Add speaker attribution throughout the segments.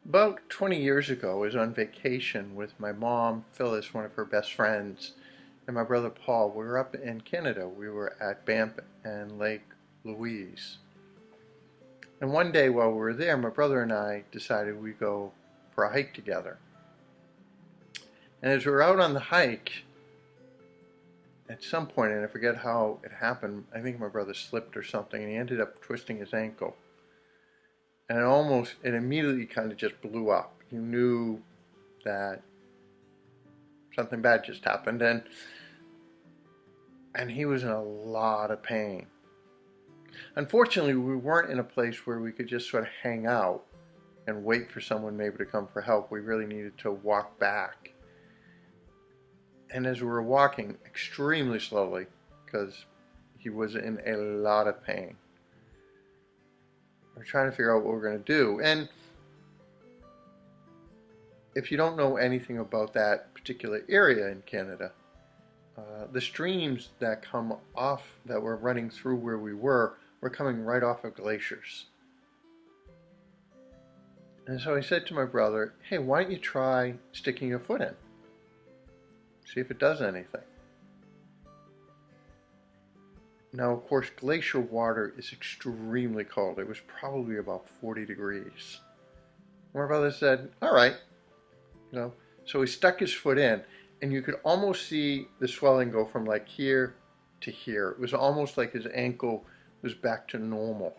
Speaker 1: About 20 years ago, I was on vacation with my mom, Phyllis, one of her best friends, and my brother Paul. We were up in Canada. We were at Banff and Lake Louise. And one day while we were there, my brother and I decided we'd go for a hike together. And as we were out on the hike, at some point, and I forget how it happened, I think my brother slipped or something, and he ended up twisting his ankle. And it immediately kind of just blew up. You knew that something bad just happened, and he was in a lot of pain. Unfortunately, we weren't in a place where we could just sort of hang out and wait for someone maybe to come for help. We really needed to walk back. And as we were walking extremely slowly, because he was in a lot of pain, we're trying to figure out what we're going to do. And if you don't know anything about that particular area in Canada, the streams that come off, that were running through where we were coming right off of glaciers. And so I said to my brother, hey, why don't you try sticking your foot in? See if it does anything. Now, of course, glacial water is extremely cold. It was probably about 40 degrees. My brother said, all right. So he stuck his foot in, and you could almost see the swelling go from like here to here. It was almost like his ankle was back to normal.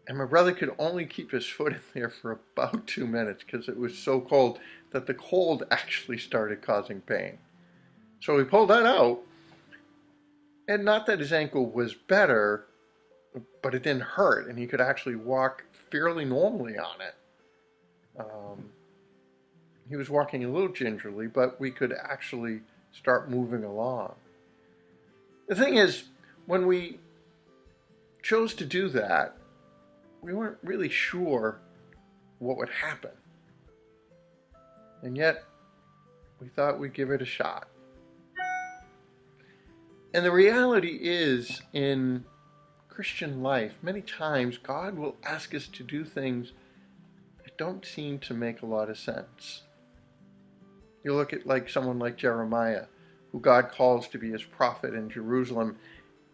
Speaker 1: And my brother could only keep his foot in there for about 2 minutes because it was so cold that the cold actually started causing pain. So he pulled that out. And not that his ankle was better, but it didn't hurt, and he could actually walk fairly normally on it. He was walking a little gingerly, but we could actually start moving along. The thing is, when we chose to do that, we weren't really sure what would happen. And yet, we thought we'd give it a shot. And the reality is, in Christian life, many times God will ask us to do things that don't seem to make a lot of sense. You look at someone like Jeremiah, who God calls to be his prophet in Jerusalem,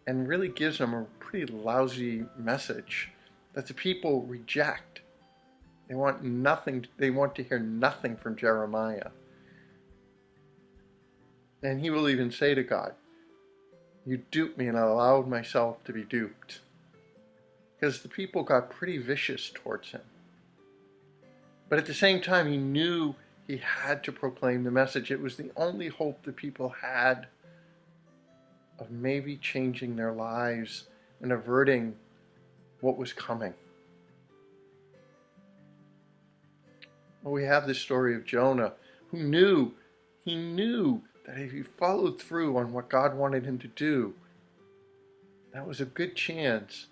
Speaker 1: and really gives him a pretty lousy message that the people reject. They want nothing. They want to hear nothing from Jeremiah. And he will even say to God, you duped me and I allowed myself to be duped. Because the people got pretty vicious towards him. But at the same time, he knew he had to proclaim the message. It was the only hope the people had of maybe changing their lives and averting what was coming. Well, we have this story of Jonah, who knew that if he followed through on what God wanted him to do, that was a good chance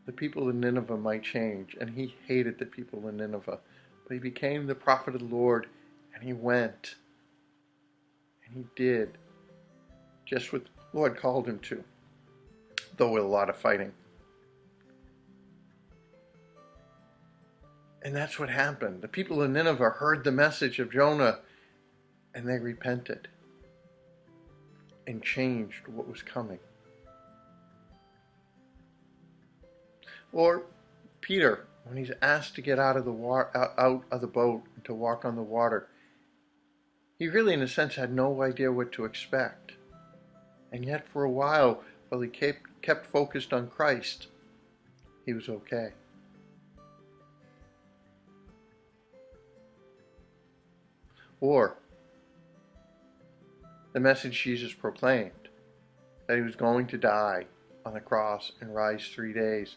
Speaker 1: the people of Nineveh might change. And he hated the people of Nineveh. But he became the prophet of the Lord, and he went. And he did just what the Lord called him to, though with a lot of fighting. And that's what happened. The people of Nineveh heard the message of Jonah, and they repented and changed what was coming. Or Peter, when he's asked to get out of the boat and to walk on the water, he really, in a sense, had no idea what to expect. And yet, for a while he kept focused on Christ, he was okay. Or the message Jesus proclaimed, that he was going to die on the cross and rise 3 days.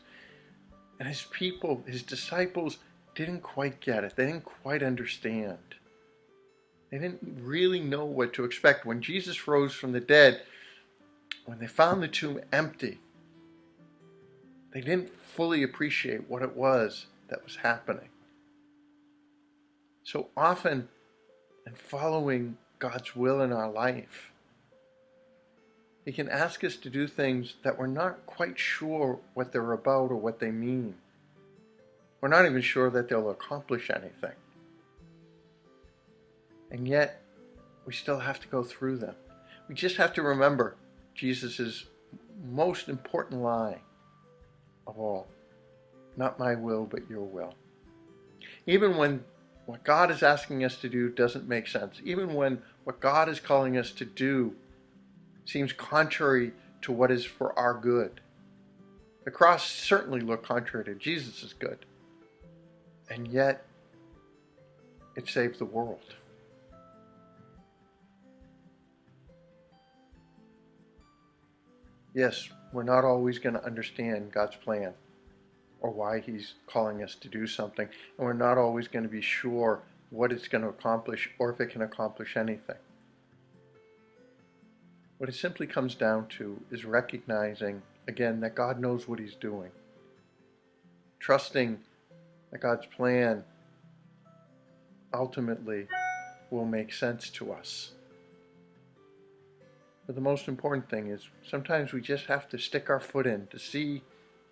Speaker 1: And his people, his disciples, didn't quite get it. They didn't quite understand. They didn't really know what to expect. When Jesus rose from the dead, when they found the tomb empty, they didn't fully appreciate what it was that was happening. So often, in following God's will in our life, He can ask us to do things that we're not quite sure what they're about or what they mean. We're not even sure that they'll accomplish anything. And yet, we still have to go through them. We just have to remember Jesus' most important line of all. Not my will, but your will. Even when what God is asking us to do doesn't make sense, even when what God is calling us to do seems contrary to what is for our good. The cross certainly looked contrary to Jesus' good. And yet, it saved the world. Yes, we're not always going to understand God's plan or why He's calling us to do something. And we're not always going to be sure what it's going to accomplish or if it can accomplish anything. What it simply comes down to is recognizing, again, that God knows what He's doing. Trusting that God's plan ultimately will make sense to us. But the most important thing is sometimes we just have to stick our foot in to see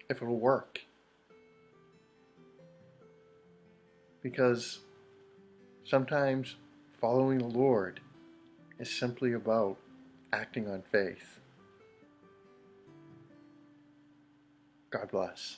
Speaker 1: if it'll work. Because sometimes following the Lord is simply about acting on faith. God bless.